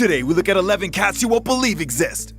Today we look at 11 cats you won't believe exist.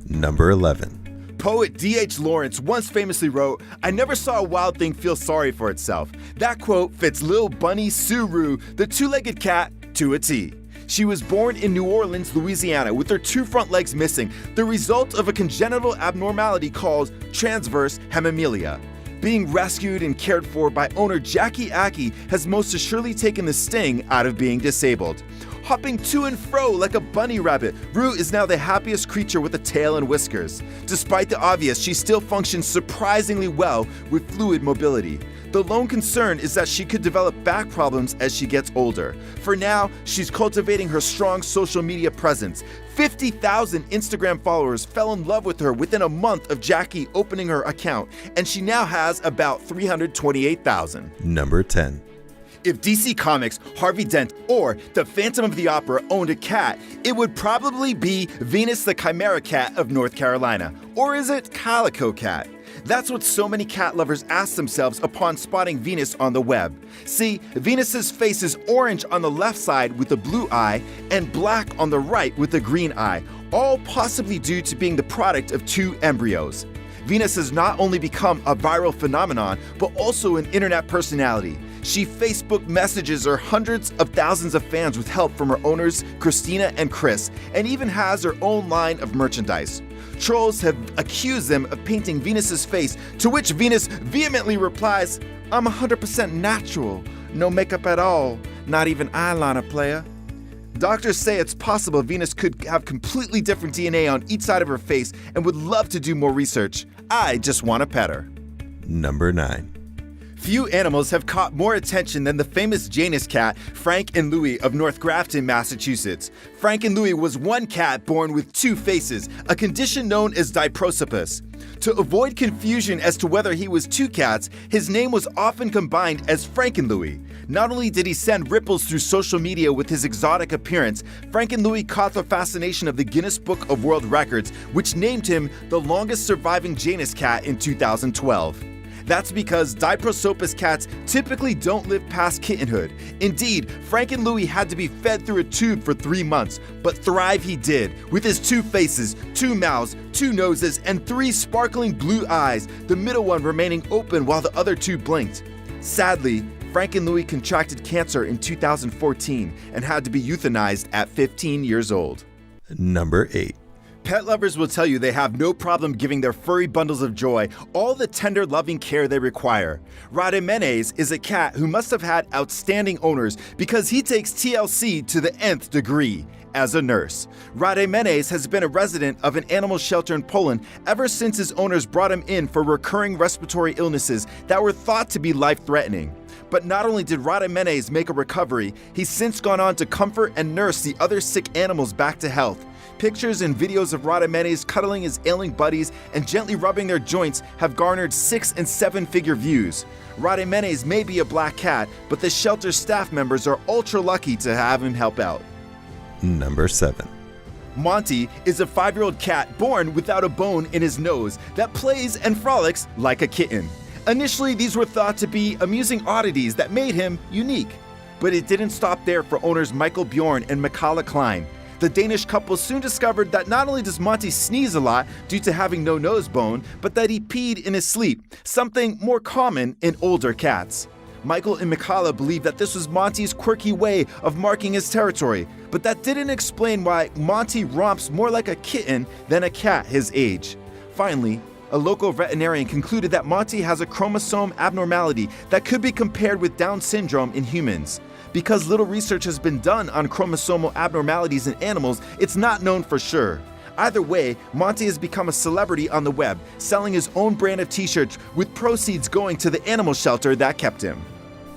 Number 11. Poet D.H. Lawrence once famously wrote, "I never saw a wild thing feel sorry for itself." That quote fits Lil Bunny Sue, the two-legged cat, to a T. She was born in New Orleans, Louisiana, with her two front legs missing, the result of a congenital abnormality called transverse hemimelia. Being rescued and cared for by owner Jackie Aki has most assuredly taken the sting out of being disabled. Hopping to and fro like a bunny rabbit, Rue is now the happiest creature with a tail and whiskers. Despite the obvious, she still functions surprisingly well with fluid mobility. The lone concern is that she could develop back problems as she gets older. For now, she's cultivating her strong social media presence. 50,000 Instagram followers fell in love with her within a month of Jackie opening her account, and she now has about 328,000. Number 10. If DC Comics, Harvey Dent, or the Phantom of the Opera owned a cat, it would probably be Venus the Chimera Cat of North Carolina. Or is it Calico Cat? That's what so many cat lovers ask themselves upon spotting Venus on the web. See, Venus's face is orange on the left side with a blue eye and black on the right with a green eye, all possibly due to being the product of two embryos. Venus has not only become a viral phenomenon, but also an internet personality. She Facebook messages her hundreds of thousands of fans with help from her owners, Christina and Chris, and even has her own line of merchandise. Trolls have accused them of painting Venus's face, to which Venus vehemently replies, "I'm 100% natural, no makeup at all, not even eyeliner, player." Doctors say it's possible Venus could have completely different DNA on each side of her face and would love to do more research. I just want to pet her. Number 9. Few animals have caught more attention than the famous Janus cat, Frank and Louie of North Grafton, Massachusetts. Frank and Louie was one cat born with two faces, a condition known as diprosopus. To avoid confusion as to whether he was two cats, his name was often combined as Frank and Louie. Not only did he send ripples through social media with his exotic appearance, Frank and Louie caught the fascination of the Guinness Book of World Records, which named him the longest surviving Janus cat in 2012. That's because diprosopus cats typically don't live past kittenhood. Indeed, Frank and Louie had to be fed through a tube for 3 months, but thrive he did, with his two faces, two mouths, two noses, and 3 sparkling blue eyes, the middle one remaining open while the other 2 blinked. Sadly, Frank and Louie contracted cancer in 2014 and had to be euthanized at 15 years old. Number 8. Pet lovers will tell you they have no problem giving their furry bundles of joy all the tender, loving care they require. Rademenes is a cat who must have had outstanding owners because he takes TLC to the nth degree as a nurse. Rademenes has been a resident of an animal shelter in Poland ever since his owners brought him in for recurring respiratory illnesses that were thought to be life-threatening. But not only did Rademenes make a recovery, he's since gone on to comfort and nurse the other sick animals back to health. Pictures and videos of Rademenes cuddling his ailing buddies and gently rubbing their joints have garnered 6- and 7-figure views. Rademenes may be a black cat, but the shelter's staff members are ultra lucky to have him help out. Number 7. Monty is a 5-year-old cat born without a bone in his nose that plays and frolics like a kitten. Initially, these were thought to be amusing oddities that made him unique. But it didn't stop there for owners Michael Bjorn and Mikala Klein. The Danish couple soon discovered that not only does Monty sneeze a lot due to having no nose bone, but that he peed in his sleep, something more common in older cats. Michael and Mikala believed that this was Monty's quirky way of marking his territory, but that didn't explain why Monty romps more like a kitten than a cat his age. Finally, a local veterinarian concluded that Monty has a chromosome abnormality that could be compared with Down syndrome in humans. Because little research has been done on chromosomal abnormalities in animals, it's not known for sure. Either way, Monty has become a celebrity on the web, selling his own brand of t-shirts with proceeds going to the animal shelter that kept him.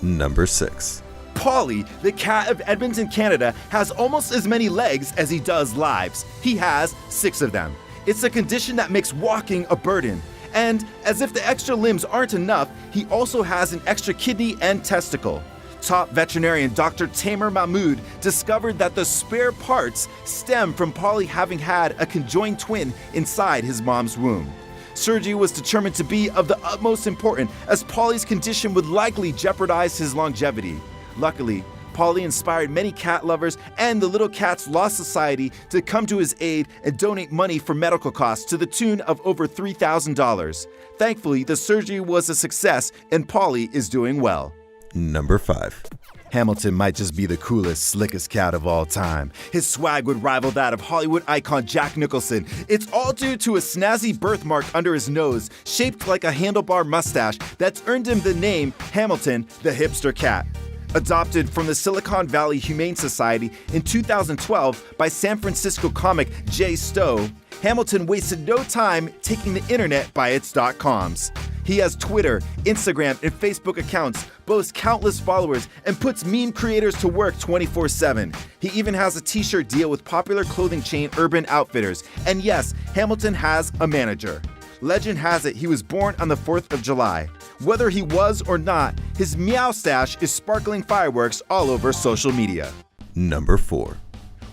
Number 6. Polly, the cat of Edmonton, Canada, has almost as many legs as he does lives. He has 6 of them. It's a condition that makes walking a burden. And as if the extra limbs aren't enough, he also has an extra kidney and testicle. Top veterinarian Dr. Tamer Mahmood discovered that the spare parts stem from Polly having had a conjoined twin inside his mom's womb. Surgery was determined to be of the utmost importance as Polly's condition would likely jeopardize his longevity. Luckily, Polly inspired many cat lovers and the Little Cats Law Society to come to his aid and donate money for medical costs to the tune of over $3,000. Thankfully, the surgery was a success and Polly is doing well. Number 5. Hamilton might just be the coolest, slickest cat of all time. His swag would rival that of Hollywood icon Jack Nicholson. It's all due to a snazzy birthmark under his nose, shaped like a handlebar mustache that's earned him the name Hamilton the Hipster Cat. Adopted from the Silicon Valley Humane Society in 2012 by San Francisco comic Jay Stowe, Hamilton wasted no time taking the internet by its .coms. He has Twitter, Instagram, and Facebook accounts, boasts countless followers, and puts meme creators to work 24/7. He even has a t-shirt deal with popular clothing chain Urban Outfitters. And yes, Hamilton has a manager. Legend has it he was born on the 4th of July. Whether he was or not, his meow stash is sparkling fireworks all over social media. Number 4.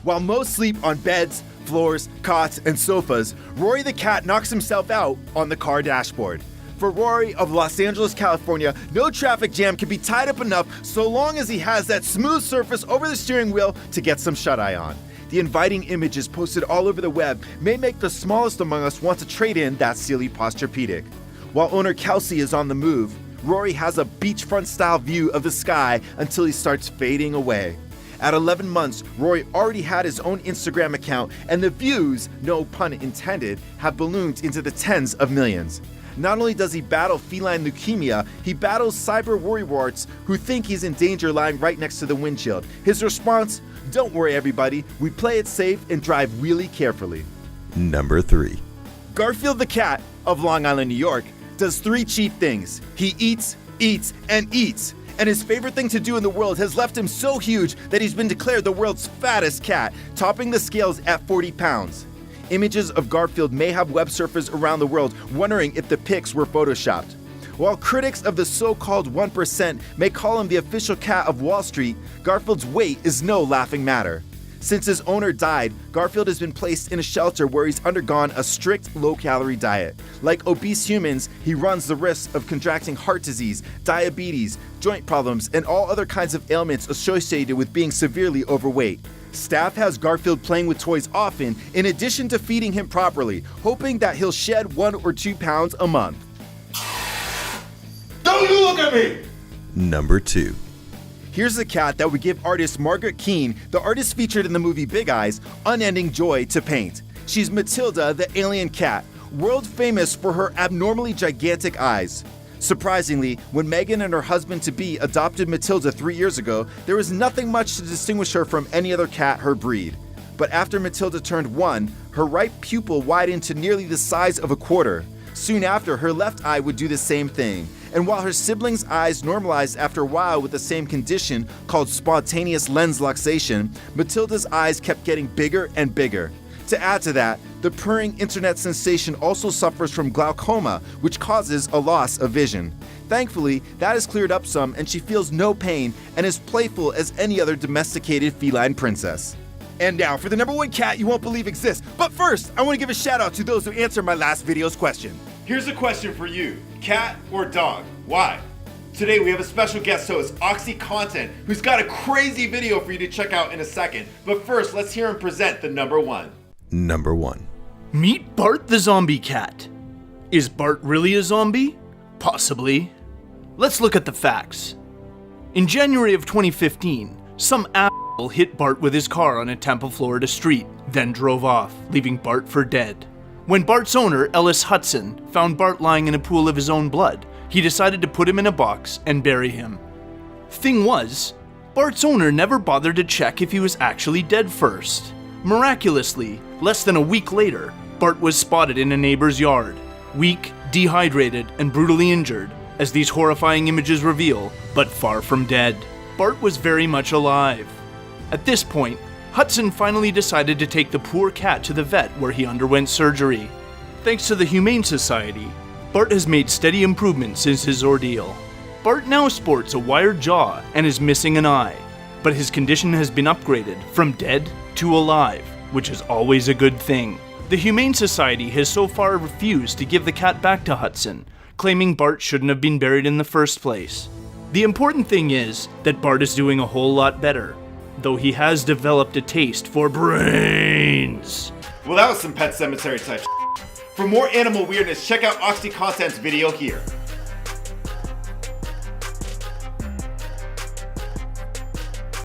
While most sleep on beds, floors, cots, and sofas, Rory the cat knocks himself out on the car dashboard. For Rory of Los Angeles, California, no traffic jam can be tied up enough so long as he has that smooth surface over the steering wheel to get some shut-eye on. The inviting images posted all over the web may make the smallest among us want to trade in that Sealy Posturepedic. While owner Kelsey is on the move, Rory has a beachfront-style view of the sky until he starts fading away. At 11 months, Rory already had his own Instagram account, and the views, no pun intended, have ballooned into the tens of millions. Not only does he battle feline leukemia, he battles cyber worrywarts who think he's in danger lying right next to the windshield. His response, "Don't worry everybody, we play it safe and drive really carefully." Number 3. Garfield the cat of Long Island, New York, does 3 cheap things. He eats, and eats. And his favorite thing to do in the world has left him so huge that he's been declared the world's fattest cat, topping the scales at 40 pounds. Images of Garfield may have web surfers around the world wondering if the pics were photoshopped. While critics of the so-called 1% may call him the official cat of Wall Street, Garfield's weight is no laughing matter. Since his owner died, Garfield has been placed in a shelter where he's undergone a strict low-calorie diet. Like obese humans, he runs the risk of contracting heart disease, diabetes, joint problems, and all other kinds of ailments associated with being severely overweight. Staff has Garfield playing with toys often, in addition to feeding him properly, hoping that he'll shed 1 or 2 pounds a month. Don't you look at me! Number 2. Here's a cat that would give artist Margaret Keane, the artist featured in the movie Big Eyes, unending joy to paint. She's Matilda the alien cat, world famous for her abnormally gigantic eyes. Surprisingly, when Megan and her husband-to-be adopted Matilda 3 years ago, there was nothing much to distinguish her from any other cat her breed. But after Matilda turned 1, her right pupil widened to nearly the size of a quarter. Soon after, her left eye would do the same thing. And while her siblings' eyes normalized after a while with the same condition called spontaneous lens luxation, Matilda's eyes kept getting bigger and bigger. To add to that, the purring internet sensation also suffers from glaucoma, which causes a loss of vision. Thankfully, that has cleared up some and she feels no pain and is playful as any other domesticated feline princess. And now for the number 1 cat you won't believe exists. But first, I want to give a shout out to those who answered my last video's question. Here's a question for you, cat or dog? Why? Today we have a special guest host, Oxy Content, who's got a crazy video for you to check out in a second. But first, let's hear him present the number 1. Number 1. Meet Bart the zombie cat. Is Bart really a zombie? Possibly. Let's look at the facts. In January of 2015, some asshole hit Bart with his car on a Tampa, Florida street, then drove off, leaving Bart for dead. When Bart's owner, Ellis Hudson, found Bart lying in a pool of his own blood, he decided to put him in a box and bury him. Thing was, Bart's owner never bothered to check if he was actually dead first. Miraculously, less than a week later, Bart was spotted in a neighbor's yard, weak, dehydrated, and brutally injured, as these horrifying images reveal, but far from dead. Bart was very much alive. At this point, Hudson finally decided to take the poor cat to the vet where he underwent surgery. Thanks to the Humane Society, Bart has made steady improvements since his ordeal. Bart now sports a wired jaw and is missing an eye, but his condition has been upgraded from dead to alive, which is always a good thing. The Humane Society has so far refused to give the cat back to Hudson, claiming Bart shouldn't have been buried in the first place. The important thing is that Bart is doing a whole lot better, though he has developed a taste for brains. Well, that was some Pet Cemetery type. For more animal weirdness, check out OxyContent's video here.